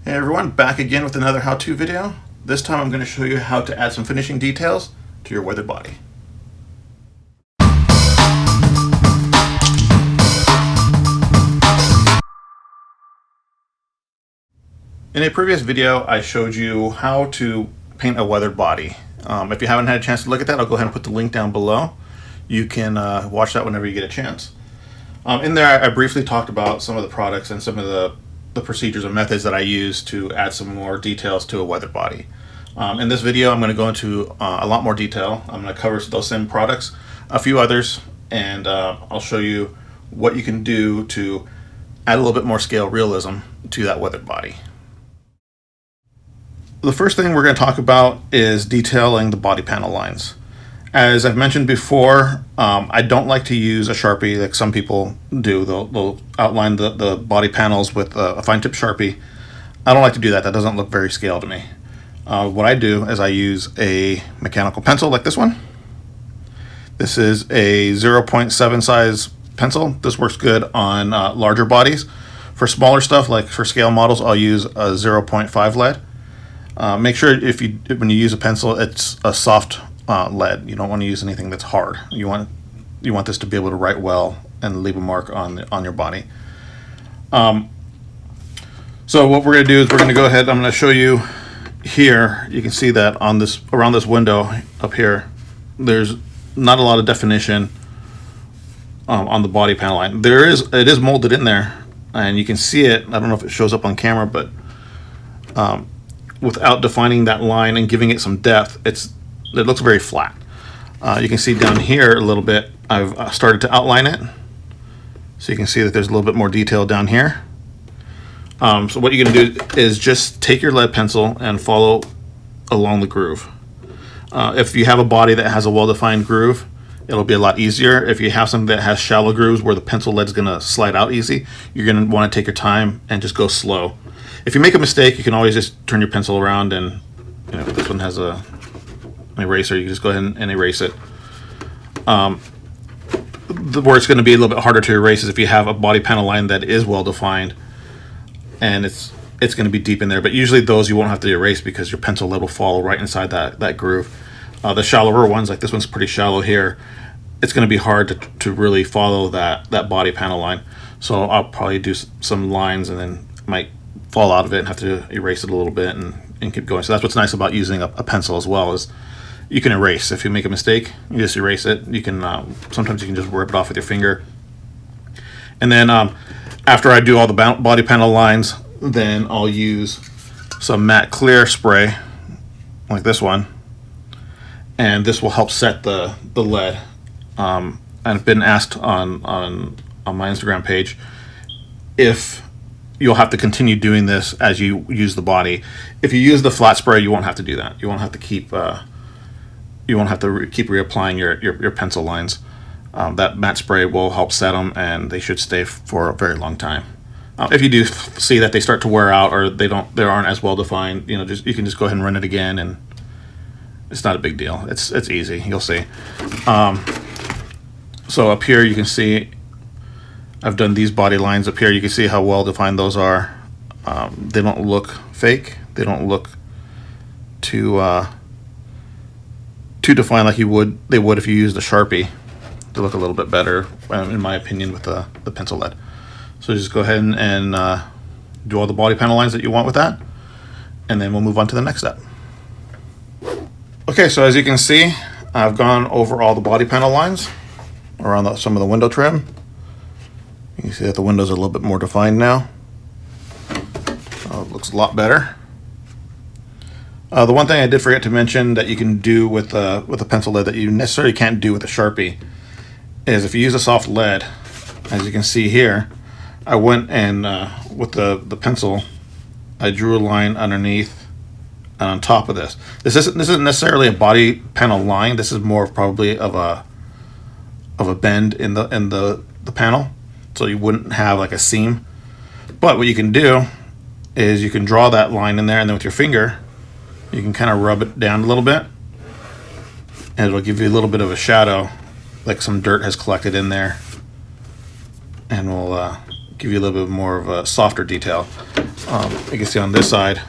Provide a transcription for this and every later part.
Hey everyone, back again with another how-to video. This time I'm going to show you how to add some finishing details to your weathered body. In a previous video I showed you how to paint a weathered body. If you haven't had a chance to look at that, I'll go ahead and put the link down below. You can watch that whenever you get a chance. In there I briefly talked about some of the products and some of the procedures and methods that I use to add some more details to a weathered body. In this video I'm going to go into a lot more detail. I'm going to cover those same products, a few others, and I'll show you what you can do to add a little bit more scale realism to that weathered body. The first thing we're going to talk about is detailing the body panel lines. As I've mentioned before, I don't like to use a Sharpie like some people do. They'll outline the body panels with a fine tip Sharpie. I don't like to do that. That doesn't look very scaled to me. What I do is I use a mechanical pencil like this one. This is a 0.7 size pencil. This works good on larger bodies. For smaller stuff, like for scale models, I'll use a 0.5 lead. Make sure when you use a pencil, it's a soft lead. You don't want to use anything that's hard. You want this to be able to write well and leave a mark on your body. So what we're going to do is we're going to go ahead. I'm going to show you here. You can see that on around this window up here, there's not a lot of definition on the body panel line. It is molded in there, and you can see it. I don't know if it shows up on camera, but without defining that line and giving it some depth, it looks very flat. You can see down here a little bit, I've started to outline it. So you can see that there's a little bit more detail down here. So what you're going to do is just take your lead pencil and follow along the groove. If you have a body that has a well-defined groove, it'll be a lot easier. If you have something that has shallow grooves where the pencil lead's going to slide out easy, you're going to want to take your time and just go slow. If you make a mistake, you can always just turn your pencil around, and this one has an eraser, you can just go ahead and erase it. Where it's going to be a little bit harder to erase is if you have a body panel line that is well defined and it's going to be deep in there, but usually those you won't have to erase because your pencil lead will fall right inside that groove. The shallower ones, like this one's pretty shallow here, it's going to be hard to really follow that body panel line. So I'll probably do some lines and then might fall out of it and have to erase it a little bit and keep going. So that's what's nice about using a pencil as well, is you can erase. If you make a mistake, you just erase it. You can sometimes you can just rip it off with your finger. And then after I do all the body panel lines, then I'll use some matte clear spray like this one, and this will help set the lead. I've been asked on my Instagram page if you'll have to continue doing this as you use the body. If you use the flat spray, you won't have to do that. You won't have to keep keep reapplying your pencil lines. That matte spray will help set them, and they should stay for a very long time. If you do see that they start to wear out or they aren't as well defined, you can just go ahead and run it again, and it's not a big deal. It's easy. You'll see. So up here you can see I've done these body lines up here. You can see how well defined those are. They don't look fake. They don't look too defined like they would if you used a Sharpie. They look a little bit better, in my opinion, with the pencil lead. So just go ahead and do all the body panel lines that you want with that, and then we'll move on to the next step. Okay, so as you can see, I've gone over all the body panel lines around some of the window trim. You can see that the windows are a little bit more defined now. It looks a lot better. The one thing I did forget to mention that you can do with a pencil lead that you necessarily can't do with a Sharpie is if you use a soft lead, as you can see here, I went and with the pencil, I drew a line underneath and on top of this. This isn't necessarily a body panel line. This is more probably of a bend in the panel, so you wouldn't have like a seam. But what you can do is you can draw that line in there, and then with your finger you can kind of rub it down a little bit, and it'll give you a little bit of a shadow, like some dirt has collected in there, and will give you a little bit more of a softer detail. You can see on this side,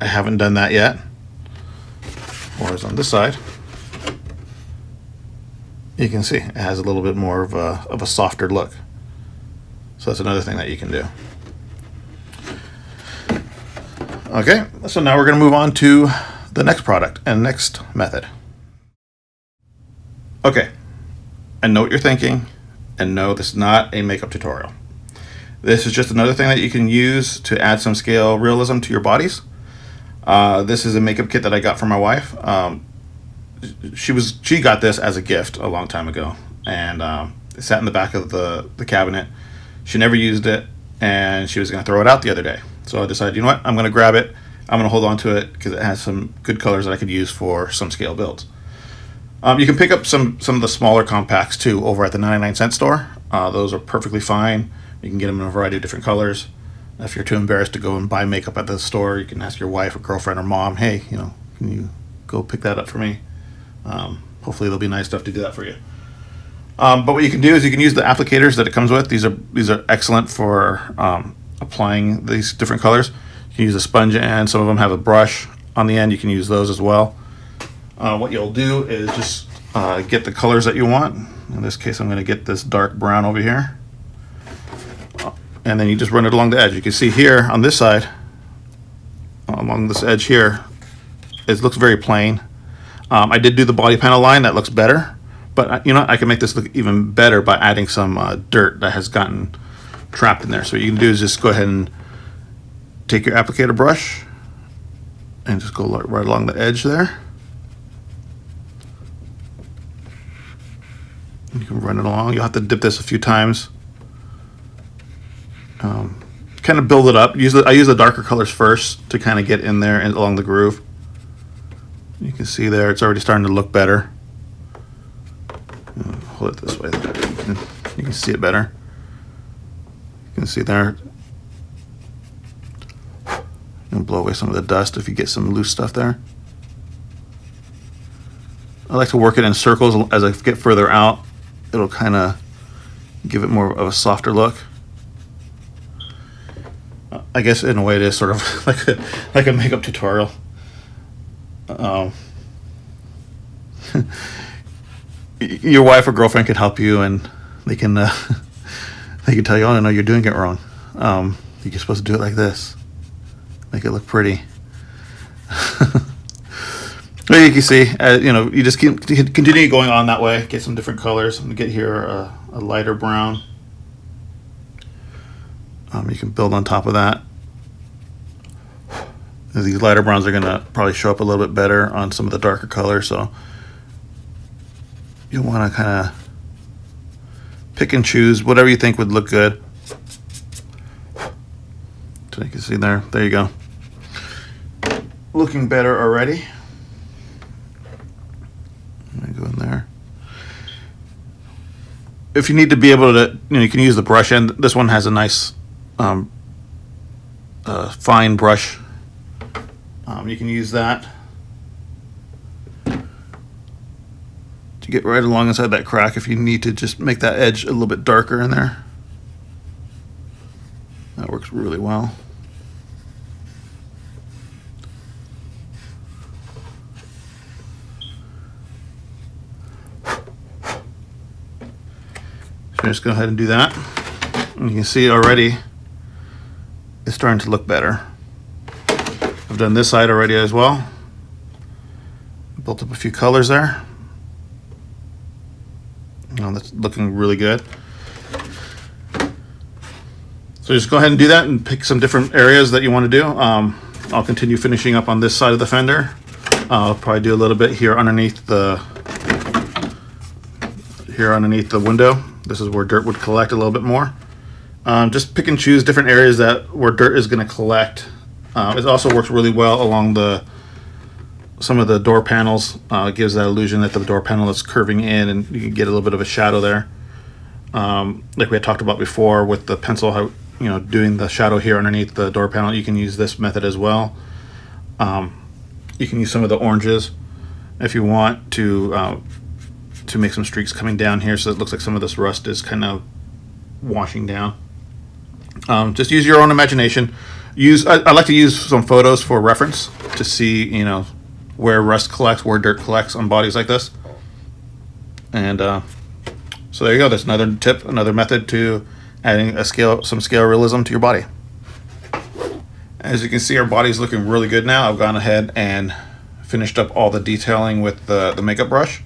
I haven't done that yet. Whereas on this side, you can see it has a little bit more of a softer look. So that's another thing that you can do. Okay, so now we're going to move on to the next product and next method. Okay, I know what you're thinking, and no, this is not a makeup tutorial. This is just another thing that you can use to add some scale realism to your bodies. This is a makeup kit that I got from my wife. She got this as a gift a long time ago, and it sat in the back of the cabinet. She never used it, and she was going to throw it out the other day. So I decided, you know what, I'm going to grab it. I'm going to hold on to it because it has some good colors that I could use for some scale builds. You can pick up some of the smaller compacts too over at the 99-cent store. Those are perfectly fine. You can get them in a variety of different colors. If you're too embarrassed to go and buy makeup at the store, you can ask your wife or girlfriend or mom, hey, can you go pick that up for me? Hopefully they'll be nice enough to do that for you. But what you can do is you can use the applicators that it comes with. These are excellent for applying these different colors. You can use a sponge, and some of them have a brush on the end. You can use those as well. What you'll do is just get the colors that you want. In this case, I'm going to get this dark brown over here. And then you just run it along the edge. You can see here on this side, along this edge here, it looks very plain. I did do the body panel line. That looks better. But I can make this look even better by adding some dirt that has gotten trapped in there. So what you can do is just go ahead and take your applicator brush and just go right along the edge there. You can run it along. You'll have to dip this a few times. Kind of build it up. I use the darker colors first to kind of get in there and along the groove. You can see there it's already starting to look better. Hold it this way. You can see it better. You can see there. You can blow away some of the dust if you get some loose stuff there. I like to work it in circles. As I get further out, it'll kind of give it more of a softer look. I guess in a way it is sort of like a makeup tutorial. Your wife or girlfriend can help you, and they can tell you, oh no, you're doing it wrong. You're supposed to do it like this, make it look pretty. But you can see, you just continue going on that way. Get some different colors. I'm gonna get here a lighter brown. You can build on top of that. These lighter browns are gonna probably show up a little bit better on some of the darker colors, so you'll want to kind of pick and choose whatever you think would look good. So you can see there you go. Looking better already. Let me go in there. If you need to be able to, you can use the brush end. This one has a nice fine brush. You can use that to get right along inside that crack if you need to just make that edge a little bit darker in there. That works really well. So just go ahead and do that. And you can see already it's starting to look better. I've done this side already as well. Built up a few colors there. That's looking really good. So just go ahead and do that and pick some different areas that you want to do. I'll continue finishing up on this side of the fender. I'll probably do a little bit here underneath the window. This is where dirt would collect a little bit more. Just pick and choose different areas where dirt is going to collect. It also works really well along some of the door panels. It gives that illusion that the door panel is curving in, and you can get a little bit of a shadow there. Like we had talked about before with the pencil, how doing the shadow here underneath the door panel. You can use this method as well. You can use some of the oranges if you want to make some streaks coming down here, so it looks like some of this rust is kind of washing down. Just use your own imagination. I like to use some photos for reference to see, where rust collects, where dirt collects on bodies like this. And so there you go. That's another tip, another method to adding some scale realism to your body. As you can see, our body's looking really good now. I've gone ahead and finished up all the detailing with the makeup brush,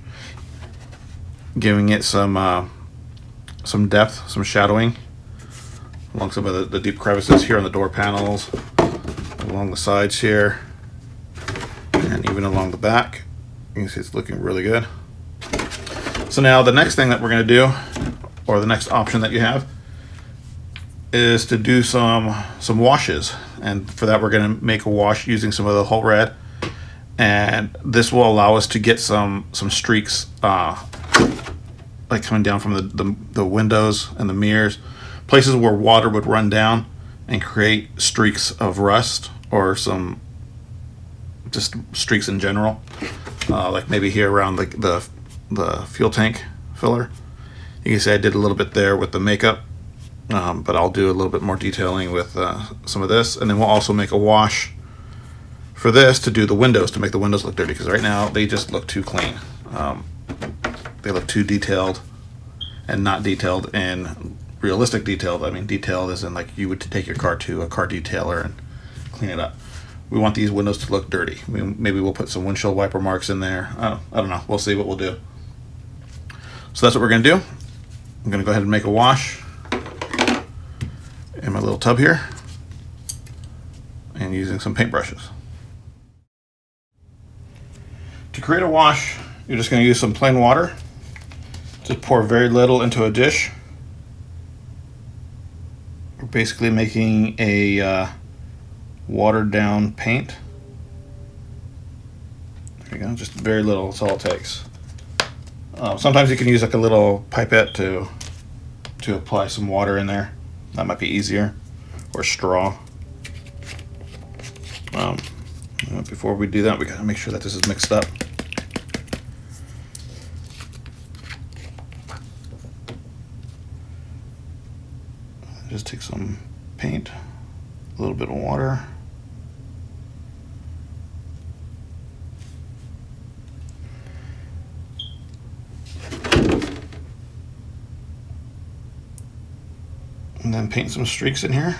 giving it some depth, some shadowing along some of the deep crevices here on the door panels, along the sides here, and even along the back. You can see it's looking really good. So now the next thing that we're going to do, or the next option that you have, is to do some washes. And for that, we're going to make a wash using some of the whole red, and this will allow us to get some streaks like coming down from the windows and the mirrors, places where water would run down and create streaks of rust, or some just streaks in general, like maybe here around the fuel tank filler. You can see I did a little bit there with the makeup, but I'll do a little bit more detailing with some of this, and then we'll also make a wash for this to do the windows, to make the windows look dirty, because right now they just look too clean. They look too detailed, and not detailed in realistic detailed. I mean, detailed as in like you would take your car to a car detailer and clean it up. We want these windows to look dirty. Maybe we'll put some windshield wiper marks in there. I don't know. We'll see what we'll do. So that's what we're going to do. I'm going to go ahead and make a wash in my little tub here, and using some paint brushes. To create a wash, you're just going to use some plain water. Just pour very little into a dish. We're basically making a watered down paint. There you go, just very little, that's all it takes. Sometimes you can use like a little pipette to apply some water in there. That might be easier, or straw. Before we do that, we gotta make sure that this is mixed up. Just take some paint, a little bit of water. And then paint some streaks in here.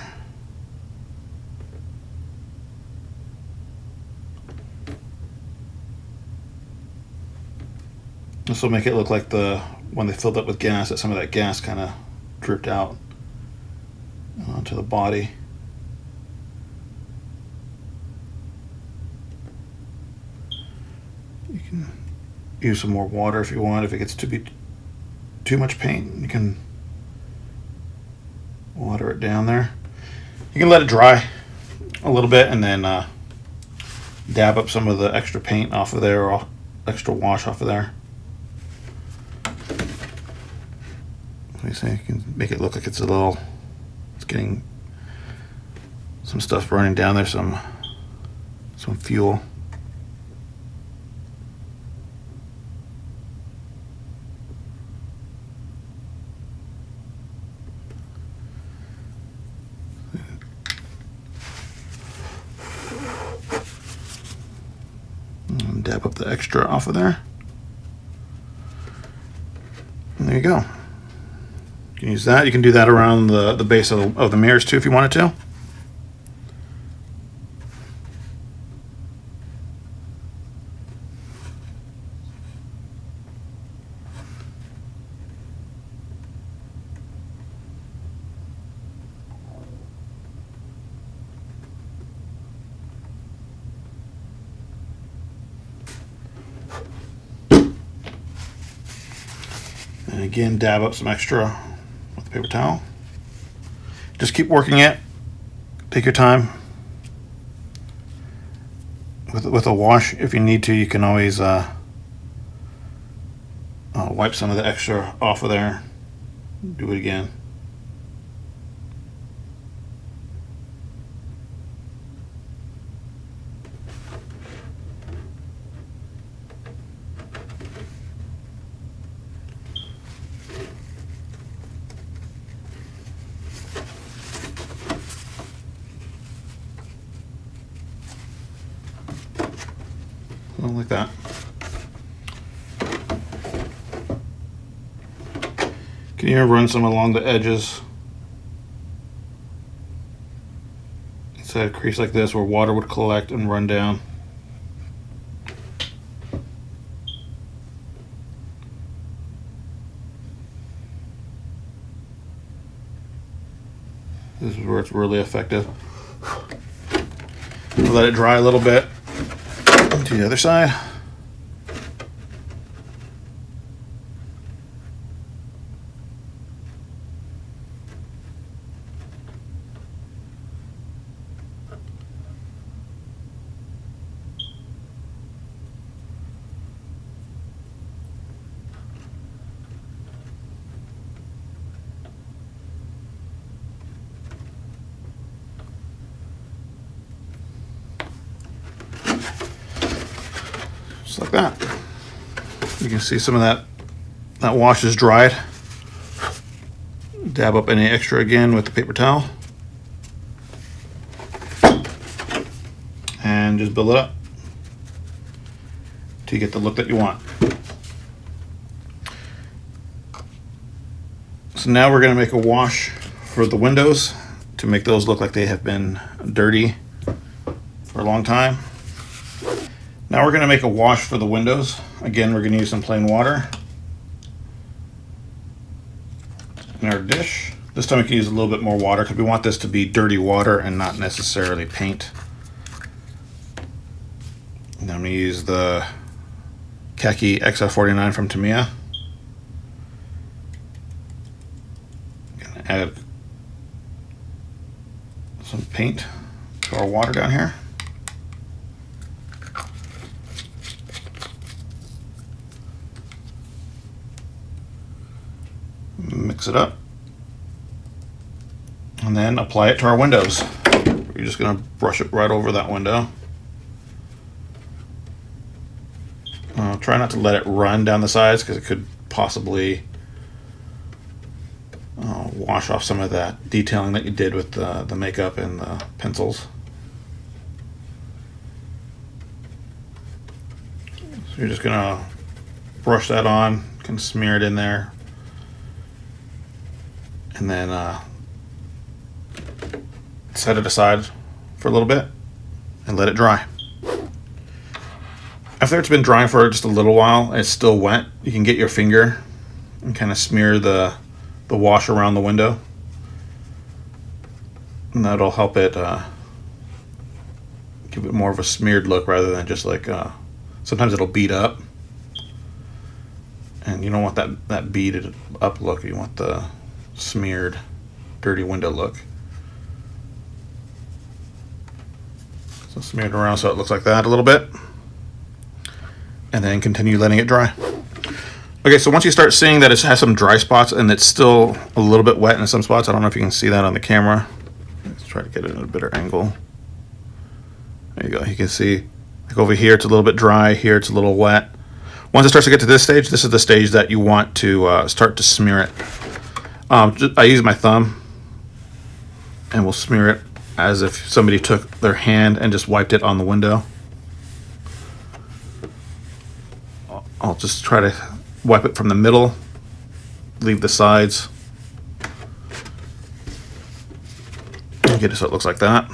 This will make it look like when they filled up with gas, that some of that gas kind of dripped out onto the body. You can use some more water if you want. If it gets to be too much paint, you can water it down there. You can let it dry a little bit and then dab up some of the extra paint off of there, or extra wash off of there. Let me see, you can make it look like it's getting some stuff running down there, some fuel. And dab up the extra off of there. And there you go. You can use that. You can do that around the base of the mirrors too if you wanted to. And again, dab up some extra with the paper towel. Just keep working it. Take your time. With a wash, if you need to, you can always wipe some of the extra off of there. Do it again. Something like that. Can you run some along the edges? Inside a crease like this where water would collect and run down. This is where it's really effective. Let it dry a little bit. To the other side. Just like that. You can see some of that wash is dried. Dab up any extra again with the paper towel. And just build it up till you get the look that you want. So now we're going to make a wash for the windows to make those look like they have been dirty for a long time. Now we're going to make a wash for the windows. Again, we're going to use some plain water in our dish. This time we can use a little bit more water because we want this to be dirty water and not necessarily paint. And then I'm going to use the khaki XF49 from Tamiya. Going to add some paint to our water down here. Mix it up and then apply it to our windows. We're just going to brush it right over that window. Try not to let it run down the sides because it could possibly wash off some of that detailing that you did with the makeup and the pencils. So you're just going to brush that on, kind of smear it in there. And then set it aside for a little bit and let it dry. After it's been drying for just a little while and it's still wet, you can get your finger and kind of smear the wash around the window. And that'll help it give it more of a smeared look rather than just like, sometimes it'll bead up. And you don't want that beaded up look, you want the smeared, dirty window look. So smear it around so it looks like that a little bit. And then continue letting it dry. Okay, so once you start seeing that it has some dry spots and it's still a little bit wet in some spots, I don't know if you can see that on the camera. Let's try to get it at a better angle. There you go, you can see like over here it's a little bit dry, here it's a little wet. Once it starts to get to this stage, this is the stage that you want to start to smear it. I use my thumb and we'll smear it as if somebody took their hand and just wiped it on the window. I'll just try to wipe it from the middle, leave the sides, and get it so it looks like that.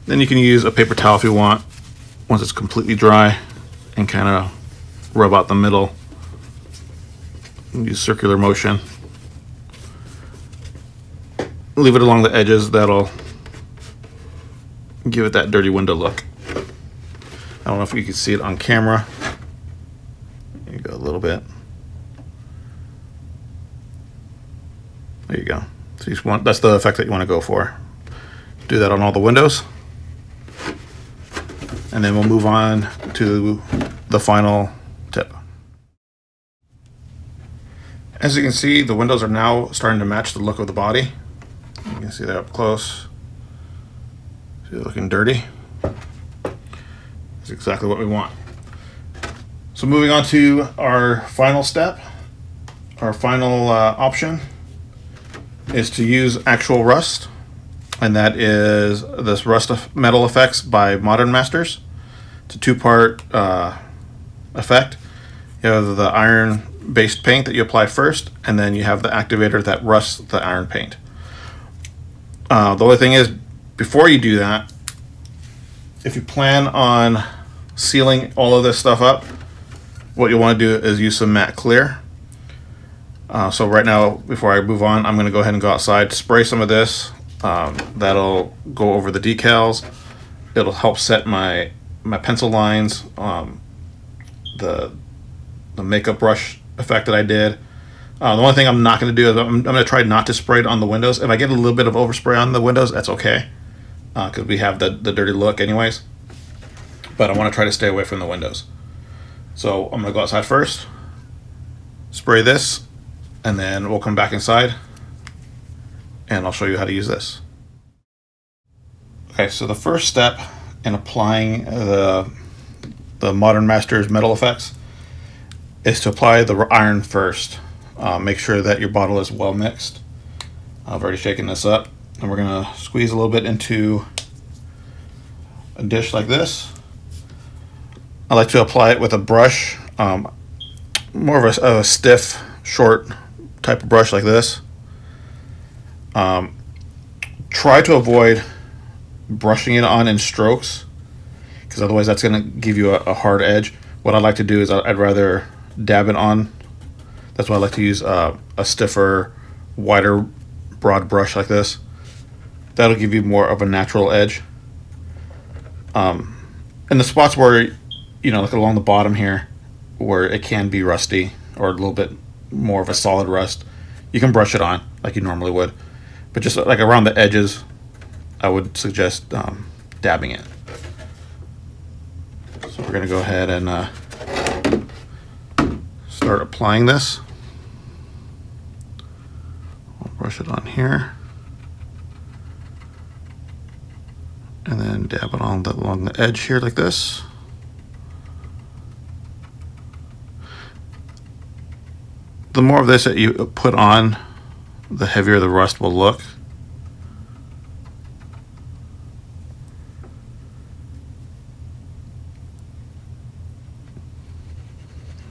Then you can use a paper towel if you want, once it's completely dry, and kind of rub out the middle. Use circular motion. Leave it along the edges, that'll give it that dirty window look. I don't know if you can see it on camera. There you go, a little bit. There you go. So you want, that's the effect that you want to go for. Do that on all the windows. And then we'll move on to the final tip. As you can see, the windows are now starting to match the look of the body. You can see that up close. See, they're looking dirty. That's exactly what we want. So moving on to our final step, our final option is to use actual rust, and that is this Rust Metal Effects by Modern Masters. It's a two-part effect. You have the iron-based paint that you apply first, and then you have the activator that rusts the iron paint. The only thing is, before you do that, if you plan on sealing all of this stuff up, what you want to do is use some matte clear. So right now, before I move on, I'm going to go ahead and go outside, spray some of this. That'll go over the decals. It'll help set my pencil lines, the makeup brush effect that I did. The only thing I'm not going to do is I'm going to try not to spray it on the windows. If I get a little bit of overspray on the windows, that's okay, because we have the dirty look anyways. But I want to try to stay away from the windows. So I'm going to go outside first, spray this, and then we'll come back inside and I'll show you how to use this. Okay, so the first step in applying the Modern Masters metal effects is to apply the iron first. Make sure that your bottle is well mixed. I've already shaken this up, and we're going to squeeze a little bit into a dish like this. I like to apply it with a brush, more of a stiff, short type of brush like this. Try to avoid brushing it on in strokes, because otherwise that's going to give you a hard edge. What I like to do is I'd rather dab it on. That's why I like to use a stiffer, wider, broad brush like this. That'll give you more of a natural edge. And the spots where, like along the bottom here, where it can be rusty or a little bit more of a solid rust, you can brush it on like you normally would. But just like around the edges, I would suggest dabbing it. So we're going to go ahead and start applying this. I'll brush it on here, and then dab it on along the edge here like this. The more of this that you put on, the heavier the rust will look.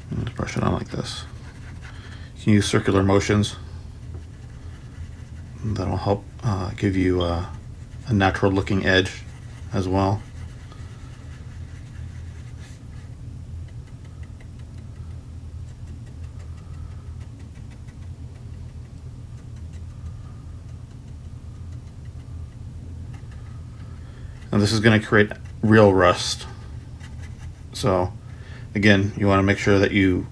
And brush it on like this. You can use circular motions. That'll help give you a natural looking edge as well. And this is going to create real rust. So again, you want to make sure that you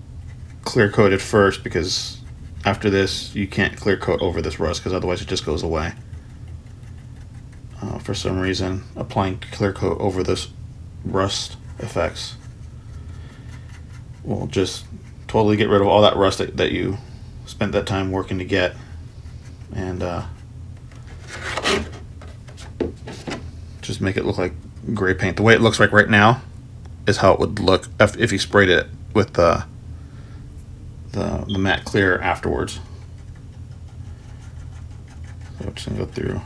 clear coat it first, because after this you can't clear coat over this rust, because otherwise it just goes away. For some reason, applying clear coat over this rust effects will just totally get rid of all that rust that you spent that time working to get. And just make it look like gray paint. The way it looks like right now is how it would look if you sprayed it with the matte clear afterwards. So I'm just gonna go through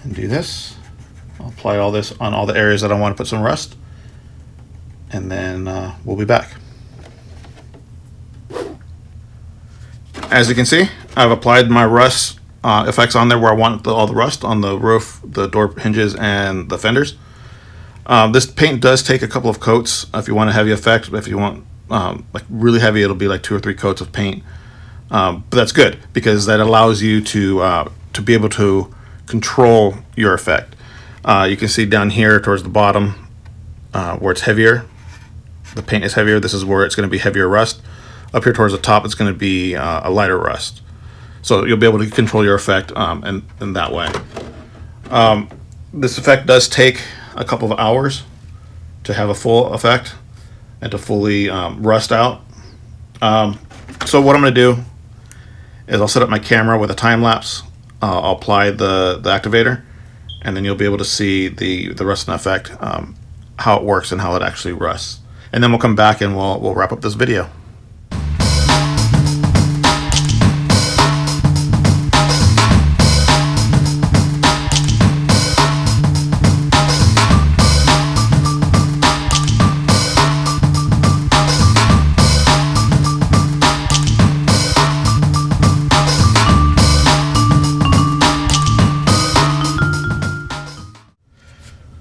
and do this. I'll apply all this on all the areas that I want to put some rust, and then we'll be back. As you can see, I've applied my rust effects on there where I want all the rust on the roof, the door hinges, and the fenders. This paint does take a couple of coats if you want a heavy effect. If you want like really heavy, it'll be like 2 or 3 coats of paint. But that's good, because that allows you to be able to control your effect. You can see down here towards the bottom where it's heavier, the paint is heavier. This is where it's going to be heavier rust. Up here towards the top, it's going to be a lighter rust. So you'll be able to control your effect in that way. This effect does take a couple of hours to have a full effect and to fully rust out. So what I'm going to do is I'll set up my camera with a time lapse. I'll apply the activator, and then you'll be able to see the rusting effect, how it works and how it actually rusts. And then we'll come back and we'll wrap up this video.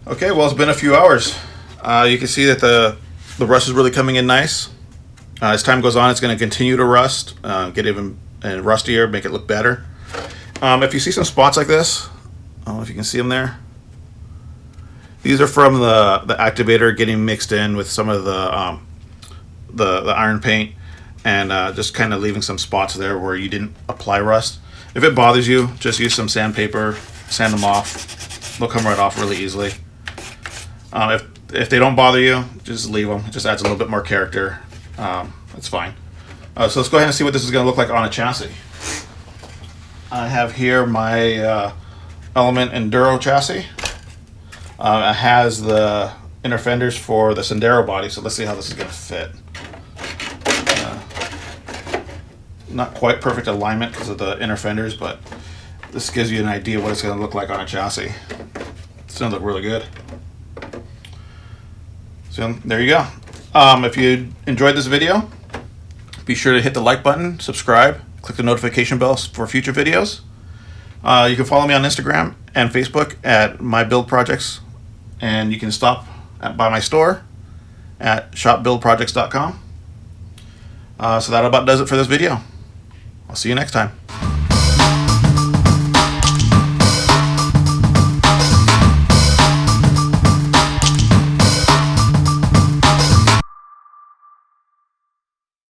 Okay, well, it's been a few hours. You can see that the rust is really coming in nice. As time goes on, it's going to continue to rust, get even rustier, make it look better. If you see some spots like this, I don't know if you can see them there. These are from the activator getting mixed in with some of the iron paint, and just kind of leaving some spots there where you didn't apply rust. If it bothers you, just use some sandpaper, sand them off. They'll come right off really easily. If they don't bother you, just leave them. It just adds a little bit more character. That's fine. So let's go ahead and see what this is going to look like on a chassis. I have here my Element Enduro chassis. It has the inner fenders for the Sendero body, so let's see how this is going to fit. Not quite perfect alignment because of the inner fenders, but this gives you an idea what it's going to look like on a chassis. It's going to look really good. So there you go. If you enjoyed this video, be sure to hit the like button, subscribe, click the notification bell for future videos. You can follow me on Instagram and Facebook at MyBuildProjects, and you can stop by my store at shopbuildprojects.com. So that about does it for this video. I'll see you next time.